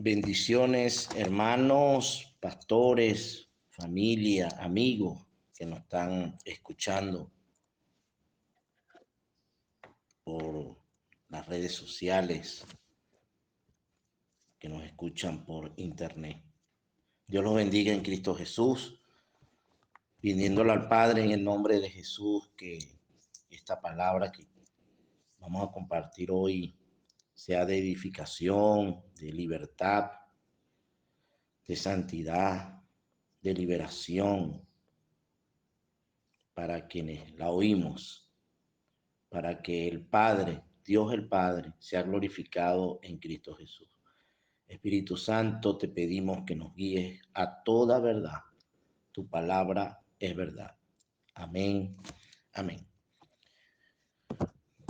Bendiciones, hermanos, pastores, familia, amigos que nos están escuchando por las redes sociales, que nos escuchan por internet. Dios los bendiga en Cristo Jesús, pidiéndole al Padre en el nombre de Jesús que esta palabra que vamos a compartir hoy sea de edificación, de libertad, de santidad, de liberación para quienes la oímos, para que el Padre, Dios el Padre, sea glorificado en Cristo Jesús. Espíritu Santo, te pedimos que nos guíes a toda verdad. Tu palabra es verdad. Amén. Amén.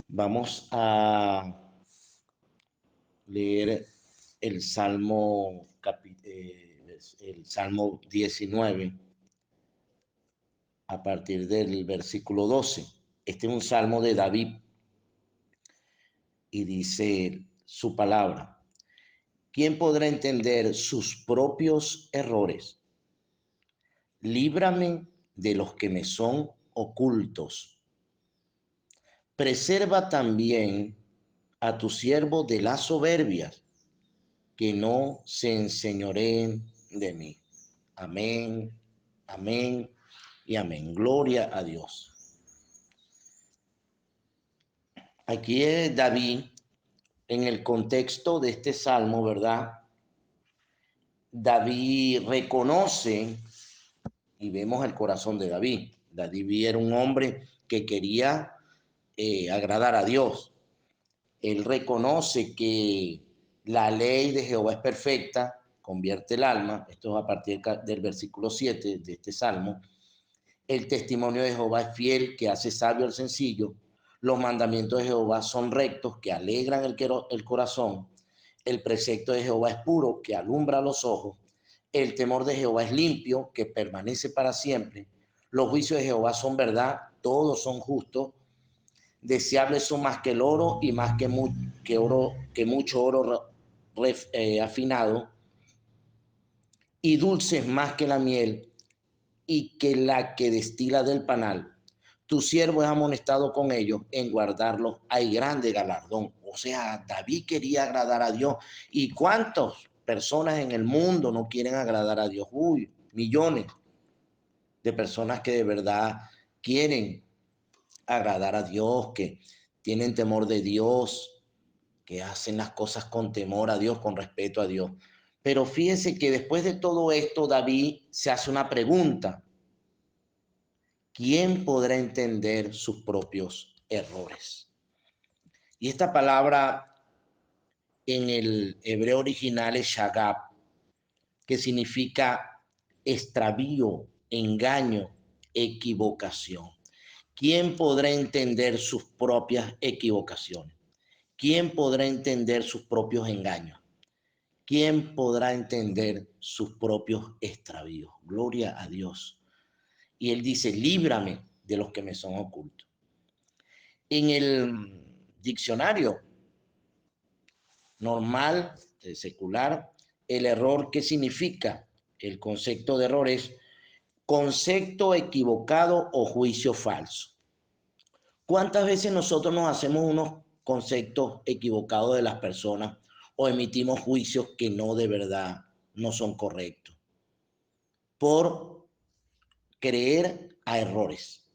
Vamos a leer el Salmo, el Salmo 19 a partir del versículo 12. Este es un salmo de David y dice su palabra. ¿Quién podrá entender sus propios errores? Líbrame de los que me son ocultos. Preserva también a tu siervo de las soberbias, que no se enseñoreen de mí. Amén, amén y amén. Gloria a Dios. Aquí es David, en el contexto de este salmo, ¿verdad? David reconoce, y vemos el corazón de David. David era un hombre que quería agradar a Dios. Él reconoce que la ley de Jehová es perfecta, convierte el alma. Esto es a partir del versículo 7 de este salmo. El testimonio de Jehová es fiel, que hace sabio al sencillo. Los mandamientos de Jehová son rectos, que alegran el corazón. El precepto de Jehová es puro, que alumbra los ojos. El temor de Jehová es limpio, que permanece para siempre. Los juicios de Jehová son verdad, todos son justos. Deseables son más que el oro y más que mucho oro afinado, y dulces más que la miel y que la que destila del panal. Tu siervo es amonestado con ellos, en guardarlos hay grande galardón. O sea, David quería agradar a Dios. ¿Y cuántas personas en el mundo no quieren agradar a Dios? Uy, millones de personas que de verdad quieren agradar a Dios, que tienen temor de Dios, que hacen las cosas con temor a Dios, con respeto a Dios. Pero fíjense que después de todo esto, David se hace una pregunta. ¿Quién podrá entender sus propios errores? Y esta palabra en el hebreo original es shagab, que significa extravío, engaño, equivocación. ¿Quién podrá entender sus propias equivocaciones? ¿Quién podrá entender sus propios engaños? ¿Quién podrá entender sus propios extravíos? Gloria a Dios. Y él dice, líbrame de los que me son ocultos. En el diccionario normal, secular, el error, ¿qué significa? El concepto de error es concepto equivocado o juicio falso. ¿Cuántas veces nosotros nos hacemos unos conceptos equivocados de las personas o emitimos juicios que no de verdad no son correctos? Por creer a errores.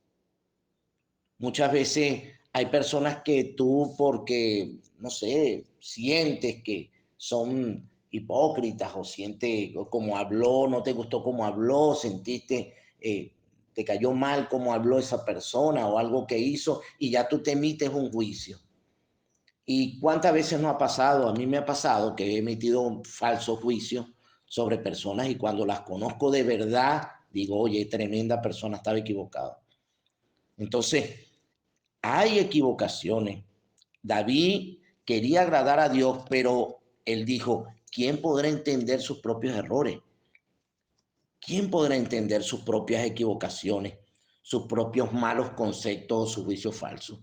Muchas veces hay personas que tú, porque, no sé, sientes que son hipócritas o sientes como habló, no te gustó como habló, sentiste, te cayó mal como habló esa persona o algo que hizo y ya tú te emites un juicio. ¿Y cuántas veces no ha pasado? A mí me ha pasado que he emitido un falso juicio sobre personas y cuando las conozco de verdad, digo, oye, tremenda persona, estaba equivocado. Entonces, hay equivocaciones. David quería agradar a Dios, pero él dijo, ¿quién podrá entender sus propios errores? ¿Quién podrá entender sus propias equivocaciones, sus propios malos conceptos o sus juicios falsos?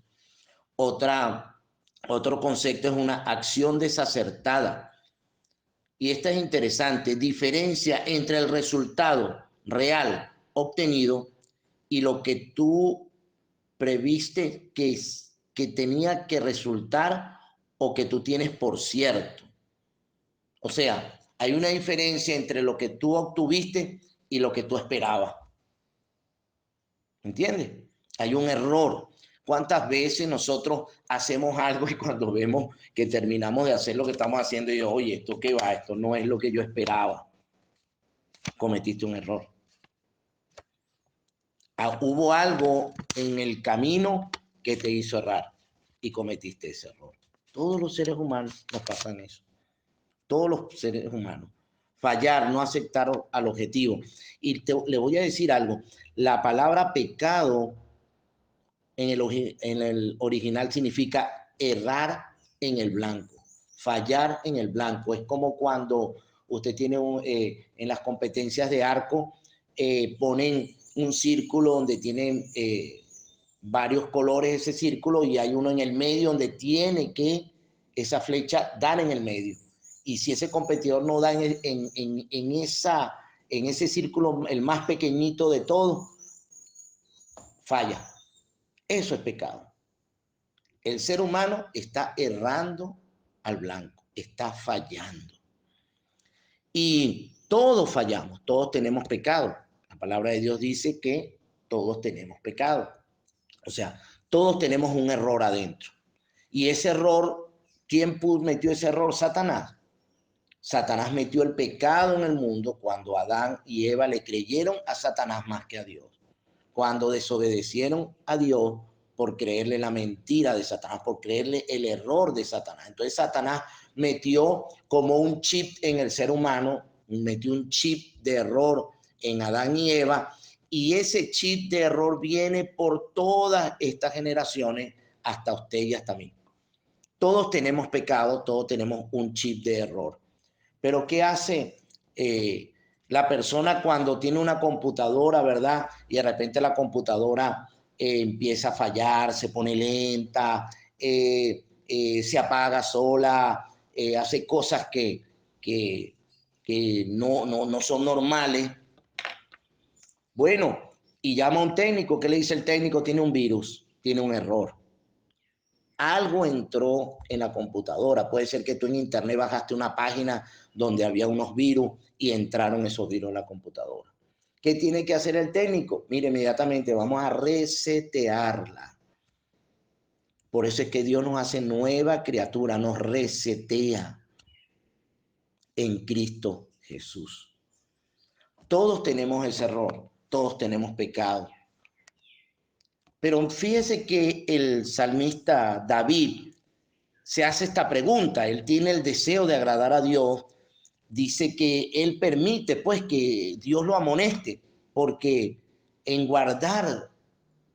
Otro concepto es una acción desacertada. y esta es interesante, diferencia entre el resultado real obtenido y lo que tú previste que tenía que resultar o que tú tienes por cierto. O sea, hay una diferencia entre lo que tú obtuviste y lo que tú esperabas. ¿Entiendes? Hay un error. ¿Cuántas veces nosotros hacemos algo y cuando vemos que terminamos de hacer lo que estamos haciendo, y yo, oye, ¿esto qué va? Esto no es lo que yo esperaba. Cometiste un error. Hubo algo en el camino que te hizo errar y cometiste ese error. Todos los seres humanos nos pasan eso. Todos los seres humanos. Fallar, no aceptar al objetivo. Y le voy a decir algo. La palabra pecado en el original significa errar en el blanco, fallar en el blanco. Es como cuando usted tiene en las competencias de arco, ponen un círculo donde tienen varios colores ese círculo y hay uno en el medio donde tiene que esa flecha dar en el medio. Y si ese competidor no da en ese círculo, el más pequeñito de todos, falla. Eso es pecado. El ser humano está errando al blanco, está fallando. Y todos fallamos, todos tenemos pecado. La palabra de Dios dice que todos tenemos pecado. O sea, todos tenemos un error adentro. Y ese error, ¿quién metió ese error? Satanás. Satanás metió el pecado en el mundo cuando Adán y Eva le creyeron a Satanás más que a Dios. Cuando desobedecieron a Dios por creerle la mentira de Satanás, por creerle el error de Satanás. Entonces Satanás metió como un chip en el ser humano, metió un chip de error en Adán y Eva, y ese chip de error viene por todas estas generaciones hasta usted y hasta mí. Todos tenemos pecado, todos tenemos un chip de error. Pero ¿qué hace la persona cuando tiene una computadora, verdad? Y de repente la computadora empieza a fallar, se pone lenta, se apaga sola, hace cosas que no son normales. Bueno, y llama a un técnico. ¿Qué le dice el técnico? Tiene un virus, tiene un error. Algo entró en la computadora. Puede ser que tú en internet bajaste una página donde había unos virus y entraron esos virus en la computadora. ¿Qué tiene que hacer el técnico? Mire, inmediatamente vamos a resetearla. Por eso es que Dios nos hace nueva criatura, nos resetea en Cristo Jesús. Todos tenemos ese error, todos tenemos pecado. Pero fíjese que el salmista David se hace esta pregunta. Él tiene el deseo de agradar a Dios. Dice que él permite pues que Dios lo amoneste, porque en guardar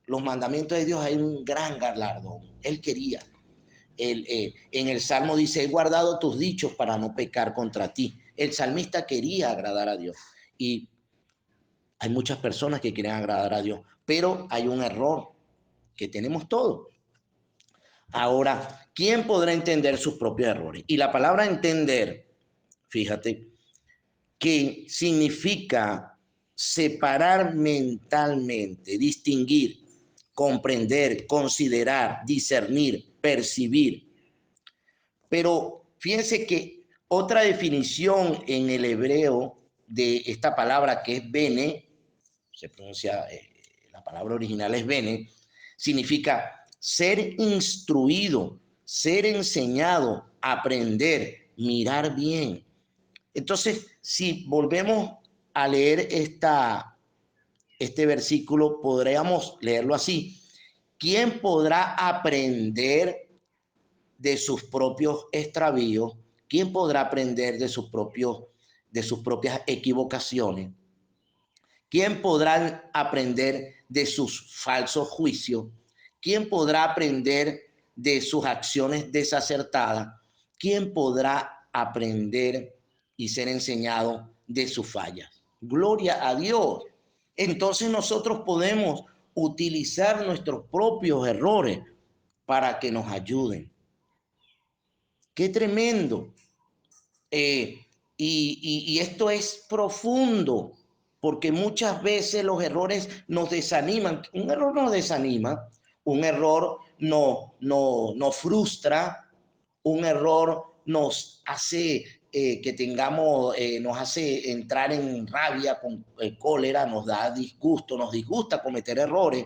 los mandamientos de Dios hay un gran galardón. Él quería. En el Salmo dice, he guardado tus dichos para no pecar contra ti. El salmista quería agradar a Dios. Y hay muchas personas que quieren agradar a Dios, pero hay un error que tenemos todos. Ahora, ¿quién podrá entender sus propios errores? Y la palabra entender, fíjate, que significa separar mentalmente, distinguir, comprender, considerar, discernir, percibir. Pero fíjense que otra definición en el hebreo de esta palabra, que es bene, se pronuncia, la palabra original es bene, significa ser instruido, ser enseñado, aprender, mirar bien. Entonces, si volvemos a leer este versículo, podríamos leerlo así. ¿Quién podrá aprender de sus propios extravíos? ¿Quién podrá aprender de sus propias equivocaciones? ¿Quién podrá aprender de sus falsos juicios? ¿Quién podrá aprender de sus acciones desacertadas? ¿Quién podrá aprender y ser enseñado de sus fallas? Gloria a Dios. Entonces nosotros podemos utilizar nuestros propios errores para que nos ayuden. ¡Qué tremendo! Y esto es profundo, porque muchas veces los errores nos desaniman. Un error nos desanima, un error nos frustra, un error nos hace que tengamos, nos hace entrar en rabia, con cólera, nos da disgusto, nos disgusta cometer errores.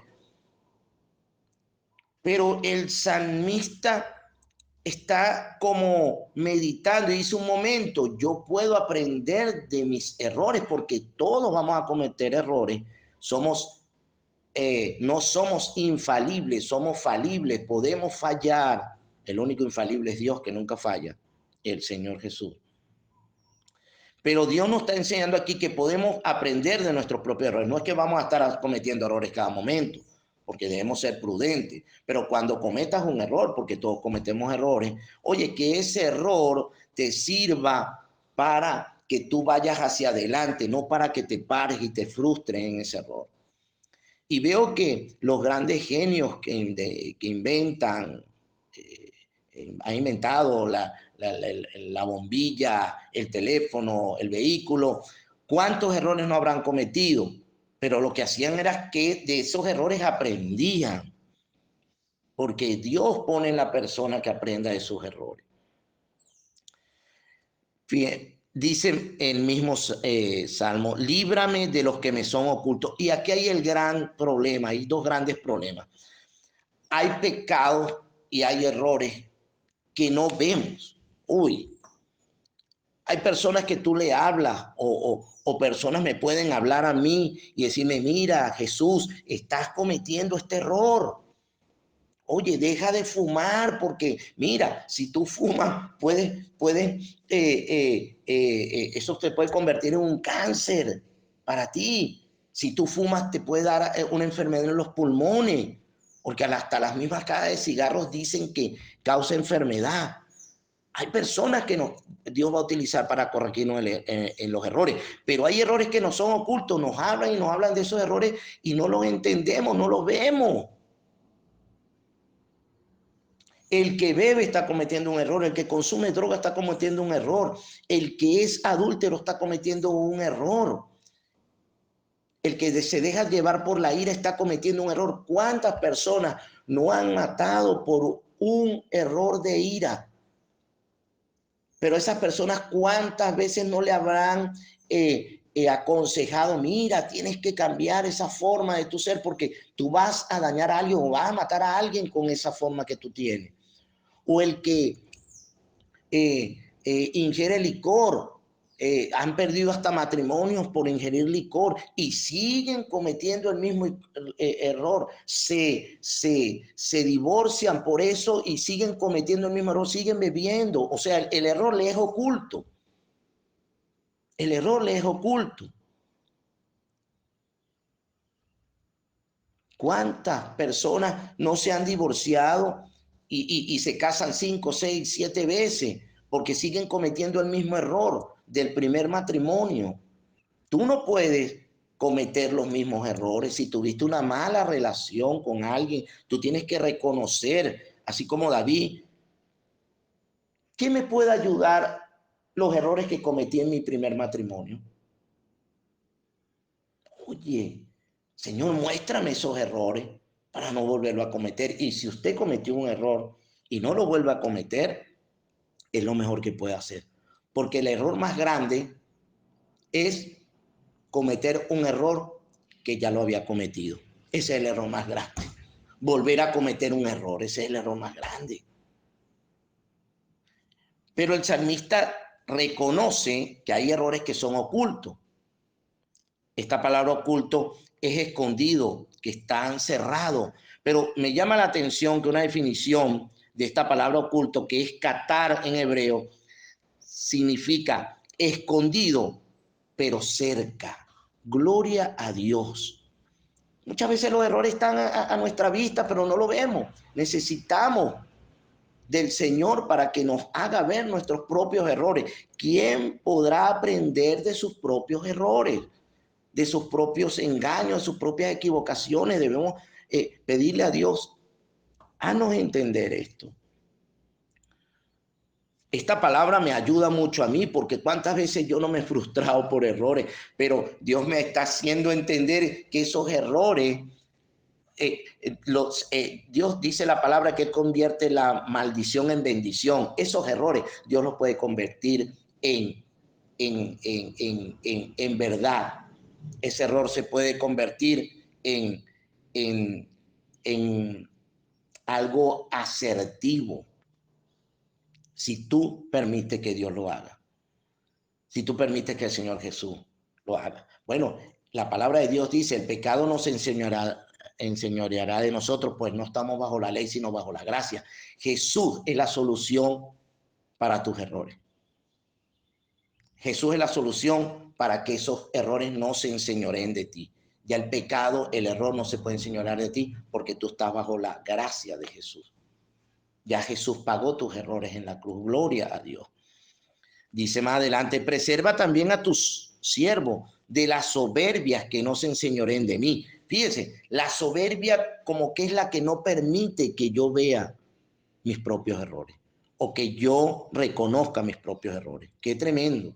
Pero el salmista está como meditando y dice: un momento, yo puedo aprender de mis errores, porque todos vamos a cometer errores. No somos infalibles, somos falibles, podemos fallar. El único infalible es Dios, que nunca falla, el Señor Jesús. Pero Dios nos está enseñando aquí que podemos aprender de nuestros propios errores. No es que vamos a estar cometiendo errores cada momento, porque debemos ser prudentes. Pero cuando cometas un error, porque todos cometemos errores, oye, que ese error te sirva para que tú vayas hacia adelante, no para que te pares y te frustres en ese error. Y veo que los grandes genios que inventan, han inventado la bombilla, el teléfono, el vehículo, ¿cuántos errores no habrán cometido? Pero lo que hacían era que de esos errores aprendían, porque Dios pone en la persona que aprenda de sus errores. Fíjense, dice el mismo Salmo: líbrame de los que me son ocultos. Y aquí hay el gran problema, hay dos grandes problemas. Hay pecados y hay errores que no vemos. Hay personas que tú le hablas o personas me pueden hablar a mí y decirme: mira, Jesús, estás cometiendo este error. Oye, deja de fumar, porque mira, si tú fumas, eso te puede convertir en un cáncer para ti. Si tú fumas, te puede dar una enfermedad en los pulmones, porque hasta las mismas cajas de cigarros dicen que causa enfermedad. Hay personas que Dios va a utilizar para corregirnos en los errores, pero hay errores que no son ocultos, nos hablan y nos hablan de esos errores y no los entendemos, no los vemos. El que bebe está cometiendo un error, el que consume droga está cometiendo un error, el que es adúltero está cometiendo un error, el que se deja llevar por la ira está cometiendo un error. ¿Cuántas personas no han matado por un error de ira? Pero esas personas, ¿cuántas veces no le habrán aconsejado: mira, tienes que cambiar esa forma de tu ser, porque tú vas a dañar a alguien o vas a matar a alguien con esa forma que tú tienes? O el que ingiere licor, han perdido hasta matrimonios por ingerir licor y siguen cometiendo el mismo error, se divorcian por eso y siguen cometiendo el mismo error, siguen bebiendo. O sea, el error le es oculto. El error le es oculto. ¿Cuántas personas no se han divorciado y se casan 5, 6, 7 veces porque siguen cometiendo el mismo error del primer matrimonio? Tú no puedes cometer los mismos errores. Si tuviste una mala relación con alguien, tú tienes que reconocer, así como David: ¿qué me puede ayudar los errores que cometí en mi primer matrimonio? Oye, Señor, muéstrame esos errores para no volverlo a cometer. Y si usted cometió un error y no lo vuelve a cometer, es lo mejor que puede hacer. Porque el error más grande es cometer un error que ya lo había cometido. Ese es el error más grande. Volver a cometer un error, ese es el error más grande. Pero el salmista reconoce que hay errores que son ocultos. Esta palabra oculto es escondido, que están cerrados. Pero me llama la atención que una definición de esta palabra oculto, que es catar en hebreo, significa escondido, pero cerca. Gloria a Dios. Muchas veces los errores están a nuestra vista, pero no lo vemos. Necesitamos del Señor para que nos haga ver nuestros propios errores. ¿Quién podrá aprender de sus propios errores, de sus propios engaños, de sus propias equivocaciones? Debemos pedirle a Dios: haznos entender esto. Esta palabra me ayuda mucho a mí porque cuántas veces yo no me he frustrado por errores, pero Dios me está haciendo entender que esos errores, Dios dice la palabra que Él convierte la maldición en bendición. Esos errores Dios los puede convertir en verdad. Ese error se puede convertir en, en algo asertivo si tú permites que Dios lo haga, si tú permites que el Señor Jesús lo haga. Bueno, la palabra de Dios dice, el pecado nos enseñoreará de nosotros, pues no estamos bajo la ley, sino bajo la gracia. Jesús es la solución para tus errores. Jesús es la solución para que esos errores no se enseñoreen de ti. Ya el pecado, el error no se puede enseñorear de ti porque tú estás bajo la gracia de Jesús. Ya Jesús pagó tus errores en la cruz. Gloria a Dios. Dice más adelante, preserva también a tus siervos de las soberbias que no se enseñoreen de mí. Fíjense, la soberbia como que es la que no permite que yo vea mis propios errores o que yo reconozca mis propios errores. Qué tremendo.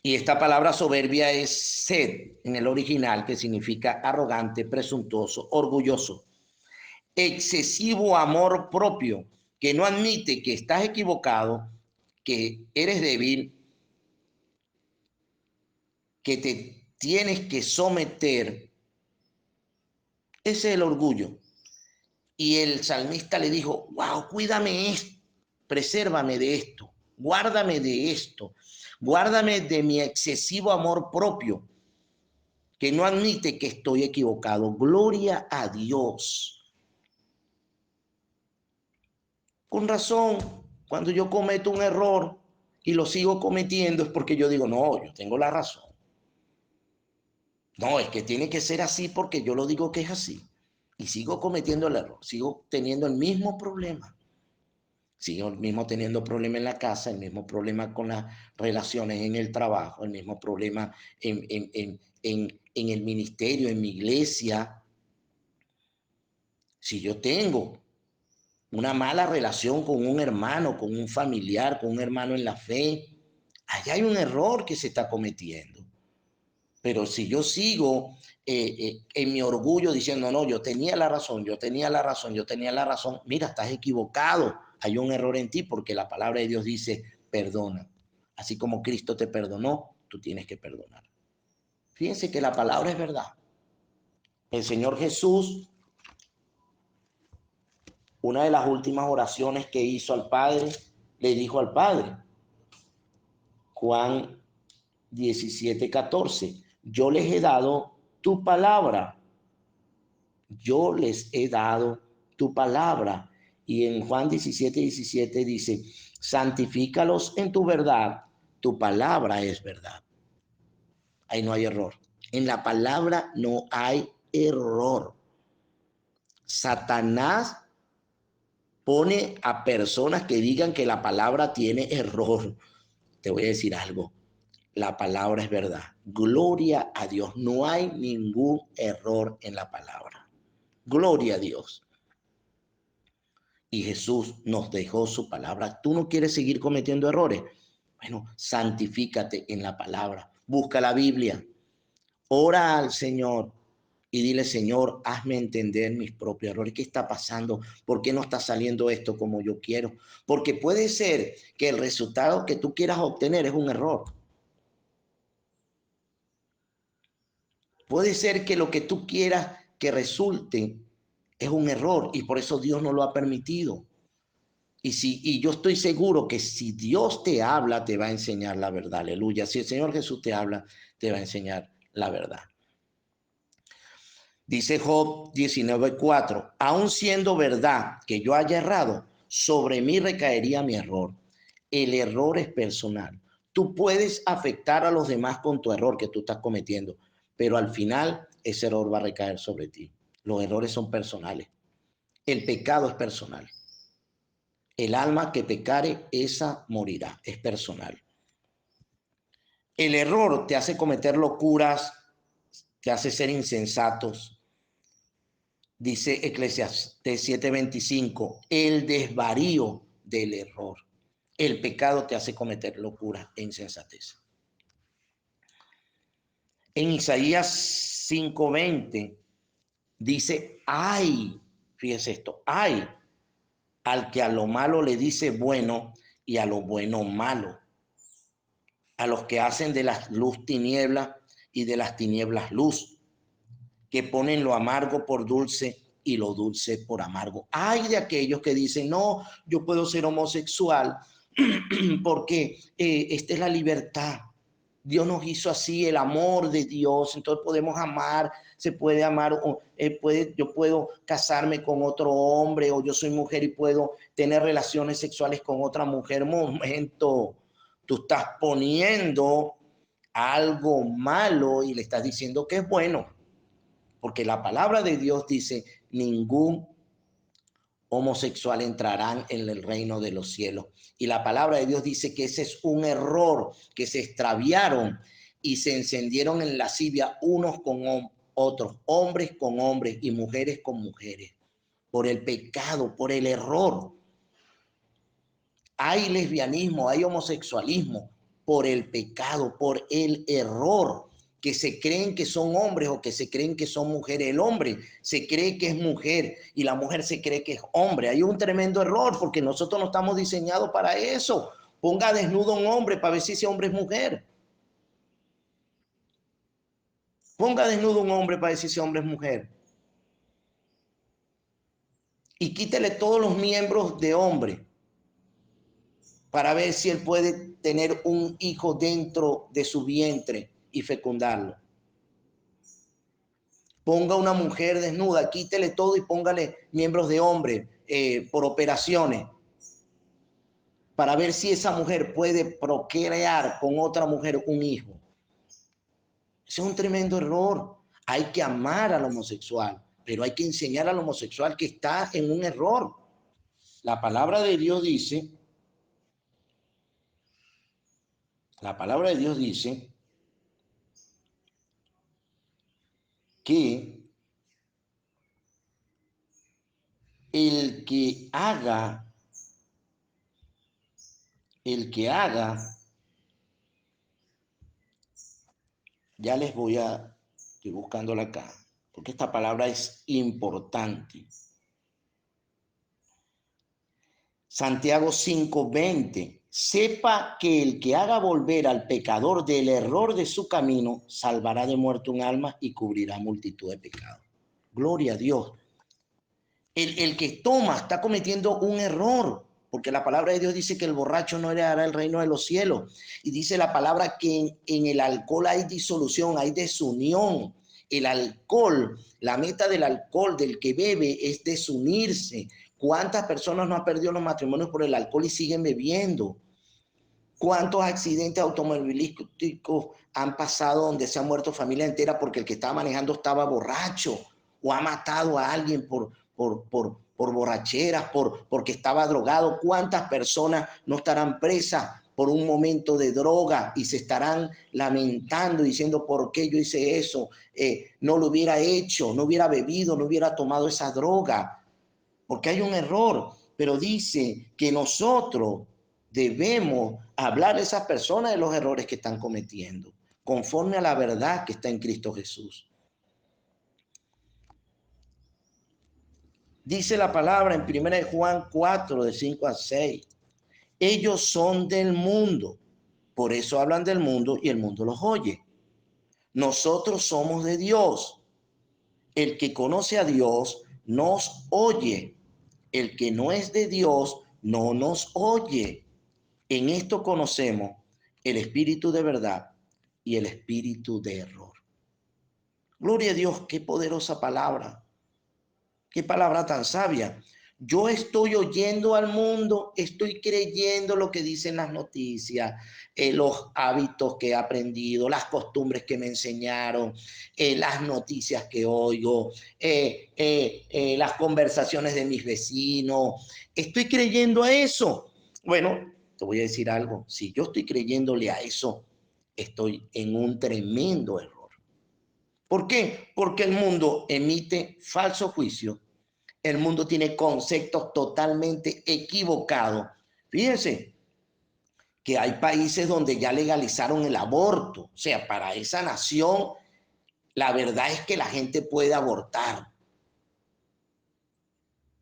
Y esta palabra soberbia es sed en el original, que significa arrogante, presuntuoso, orgulloso. Excesivo amor propio, que no admite que estás equivocado, que eres débil, que te tienes que someter. Ese es el orgullo. Y el salmista le dijo, wow, cuídame esto, presérvame de esto, guárdame de esto, guárdame de mi excesivo amor propio, que no admite que estoy equivocado. Gloria a Dios. Con razón, cuando yo cometo un error y lo sigo cometiendo es porque yo digo, no, yo tengo la razón. No, es que tiene que ser así porque yo lo digo que es así. Y sigo cometiendo el error, sigo teniendo el mismo problema. Sigo mismo teniendo problemas en la casa, el mismo problema con las relaciones en el trabajo, el mismo problema en el ministerio, en mi iglesia. Si yo tengo una mala relación con un hermano, con un familiar, con un hermano en la fe, allá hay un error que se está cometiendo. Pero si yo sigo en mi orgullo diciendo, no, yo tenía la razón, yo tenía la razón, yo tenía la razón, mira, estás equivocado, hay un error en ti porque la palabra de Dios dice, perdona. Así como Cristo te perdonó, tú tienes que perdonar. Fíjense que la palabra es verdad. El Señor Jesús, una de las últimas oraciones que hizo al Padre, le dijo al Padre, Juan 17:14, yo les he dado tu palabra. Yo les he dado tu palabra. Y en Juan 17:17 dice, santifícalos en tu verdad, tu palabra es verdad. Ahí no hay error. En la palabra no hay error. Satanás pone a personas que digan que la palabra tiene error. Te voy a decir algo. La palabra es verdad. Gloria a Dios. No hay ningún error en la palabra. Gloria a Dios. Y Jesús nos dejó su palabra. ¿Tú no quieres seguir cometiendo errores? Bueno, santifícate en la palabra. Busca la Biblia. Ora al Señor y dile, Señor, hazme entender mis propios errores. ¿Qué está pasando? ¿Por qué no está saliendo esto como yo quiero? Porque puede ser que el resultado que tú quieras obtener es un error. Puede ser que lo que tú quieras que resulte es un error y por eso Dios no lo ha permitido. Y yo estoy seguro que si Dios te habla, te va a enseñar la verdad. Aleluya. Si el Señor Jesús te habla, te va a enseñar la verdad. Dice Job 19:4, aun siendo verdad que yo haya errado, sobre mí recaería mi error. El error es personal. Tú puedes afectar a los demás con tu error que tú estás cometiendo, pero al final ese error va a recaer sobre ti. Los errores son personales. El pecado es personal. El alma que pecare, esa morirá. Es personal. El error te hace cometer locuras, te hace ser insensatos. Dice Eclesiastés 7:25, el desvarío del error. El pecado te hace cometer locura e insensatez. En Isaías 5:20 dice, ay, fíjese esto, ay, al que a lo malo le dice bueno y a lo bueno malo, a los que hacen de la luz tiniebla y de las tinieblas luz, que ponen lo amargo por dulce y lo dulce por amargo. Hay de aquellos que dicen, no, yo puedo ser homosexual porque esta es la libertad. Dios nos hizo así, el amor de Dios, entonces podemos amar, se puede amar, yo puedo casarme con otro hombre, o yo soy mujer y puedo tener relaciones sexuales con otra mujer. Momento, tú estás poniendo algo malo y le estás diciendo que es bueno, porque la palabra de Dios dice, ningún homosexual entrarán en el reino de los cielos. Y la palabra de Dios dice que ese es un error, que se extraviaron y se encendieron en lascivia unos con otros, hombres con hombres y mujeres con mujeres, por el pecado, por el error. Hay lesbianismo, hay homosexualismo por el pecado, por el error, que se creen que son hombres o que se creen que son mujeres. El hombre se cree que es mujer y la mujer se cree que es hombre. Hay un tremendo error porque nosotros no estamos diseñados para eso. Ponga desnudo a un hombre para ver si ese hombre es mujer. Ponga desnudo a un hombre para ver si ese hombre es mujer. Y quítele todos los miembros de hombre para ver si él puede tener un hijo dentro de su vientre y fecundarlo. Ponga una mujer desnuda, quítele todo y póngale miembros de hombre por operaciones para ver si esa mujer puede procrear con otra mujer un hijo. Ese es un tremendo error. Hay que amar al homosexual, pero hay que enseñar al homosexual que está en un error. La palabra de Dios dice, que el que haga, ya les voy a, estoy buscándola acá, porque esta palabra es importante. Santiago 5:20, sepa que el que haga volver al pecador del error de su camino, salvará de muerte un alma y cubrirá multitud de pecados. Gloria a Dios. El que toma está cometiendo un error, porque la palabra de Dios dice que el borracho no heredará el reino de los cielos. Y dice la palabra que en el alcohol hay disolución, hay desunión. El alcohol, la meta del alcohol, del que bebe, es desunirse. ¿Cuántas personas no han perdido los matrimonios por el alcohol y siguen bebiendo? ¿Cuántos accidentes automovilísticos han pasado donde se ha muerto familia entera porque el que estaba manejando estaba borracho o ha matado a alguien por borracheras, porque estaba drogado? ¿Cuántas personas no estarán presas por un momento de droga y se estarán lamentando diciendo por qué yo hice eso? No lo hubiera hecho, no hubiera bebido, no hubiera tomado esa droga, porque hay un error. Pero dice que nosotros debemos hablar a esas personas de los errores que están cometiendo, conforme a la verdad que está en Cristo Jesús. Dice la palabra en 1 Juan 4, de 5 a 6. Ellos son del mundo, por eso hablan del mundo y el mundo los oye. Nosotros somos de Dios. El que conoce a Dios nos oye. El que no es de Dios no nos oye. En esto conocemos el espíritu de verdad y el espíritu de error. Gloria a Dios, qué poderosa palabra. Qué palabra tan sabia. Yo estoy oyendo al mundo, estoy creyendo lo que dicen las noticias, los hábitos que he aprendido, las costumbres que me enseñaron, las noticias que oigo, las conversaciones de mis vecinos. Estoy creyendo a eso. Bueno, te voy a decir algo. Si yo estoy creyéndole a eso, estoy en un tremendo error. ¿Por qué? Porque el mundo emite falso juicio. El mundo tiene conceptos totalmente equivocados Fíjense que hay países donde ya legalizaron el aborto. O sea, para esa nación, la verdad es que la gente puede abortar.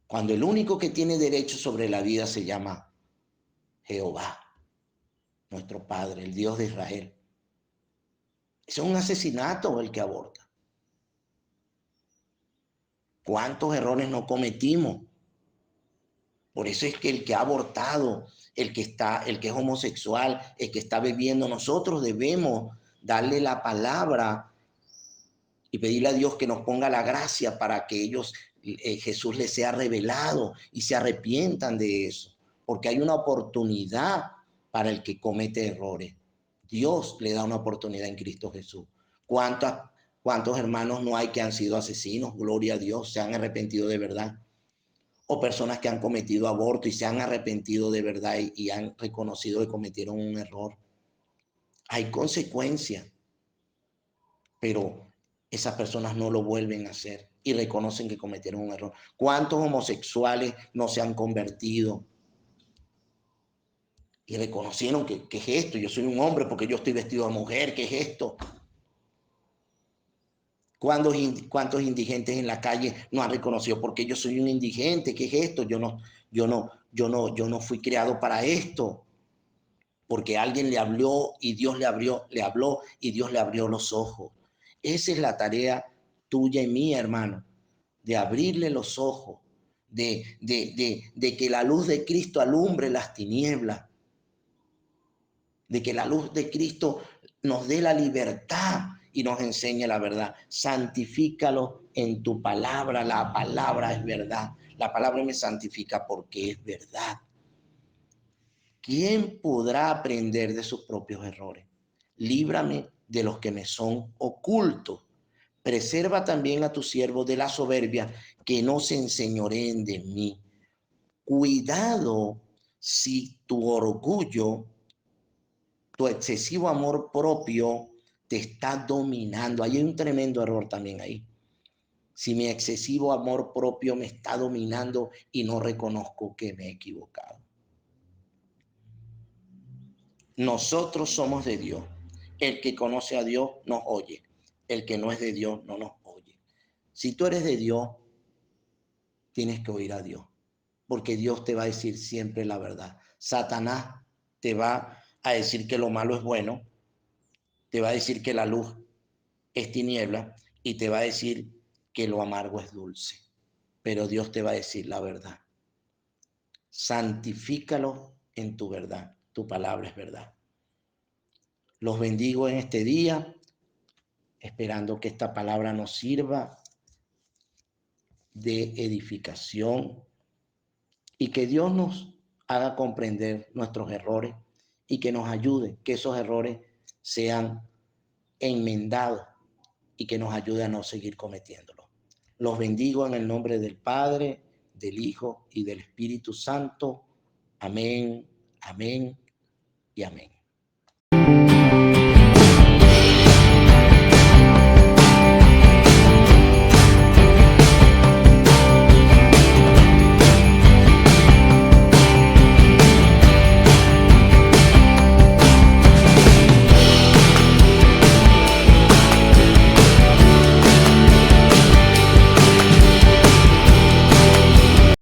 Cuando el único que tiene derecho sobre la vida se llama Jehová, nuestro Padre, el Dios de Israel. Es un asesinato el que aborta. ¿Cuántos errores no cometimos? Por eso es que el que ha abortado, el que es homosexual, el que está bebiendo, nosotros debemos darle la palabra y pedirle a Dios que nos ponga la gracia para que Jesús les sea revelado y se arrepientan de eso. Porque hay una oportunidad para el que comete errores. Dios le da una oportunidad en Cristo Jesús. ¿Cuántos hermanos no hay que han sido asesinos? Gloria a Dios, se han arrepentido de verdad. O personas que han cometido aborto y se han arrepentido de verdad y han reconocido que cometieron un error. Hay consecuencias, pero esas personas no lo vuelven a hacer y reconocen que cometieron un error. ¿Cuántos homosexuales no se han convertido y reconocieron que es esto? Yo soy un hombre porque yo estoy vestido de mujer, ¿qué es esto? ¿Cuántos indigentes en la calle no han reconocido porque yo soy un indigente? ¿Qué es esto? Yo no fui creado para esto. Porque alguien le habló y Dios le habló y Dios le abrió los ojos. Esa es la tarea tuya y mía, hermano, de abrirle los ojos, de que la luz de Cristo alumbre las tinieblas, de que la luz de Cristo nos dé la libertad y nos enseñe la verdad. Santifícalo en tu palabra, la palabra es verdad. La palabra me santifica porque es verdad. ¿Quién podrá aprender de sus propios errores? Líbrame de los que me son ocultos. Preserva también a tu siervo de la soberbia, que no se enseñoreen de mí. Cuidado si tu orgullo, tu excesivo amor propio te está dominando. Hay un tremendo error también ahí. Si mi excesivo amor propio me está dominando y no reconozco que me he equivocado. Nosotros somos de Dios. El que conoce a Dios nos oye. El que no es de Dios no nos oye. Si tú eres de Dios, tienes que oír a Dios, porque Dios te va a decir siempre la verdad. Satanás te va a decir que lo malo es bueno, te va a decir que la luz es tiniebla y te va a decir que lo amargo es dulce. Pero Dios te va a decir la verdad. Santifícalo en tu verdad. Tu palabra es verdad. Los bendigo en este día, esperando que esta palabra nos sirva de edificación y que Dios nos haga comprender nuestros errores y que nos ayude, que esos errores sean enmendados y que nos ayude a no seguir cometiéndolos. Los bendigo en el nombre del Padre, del Hijo y del Espíritu Santo. Amén, amén y amén.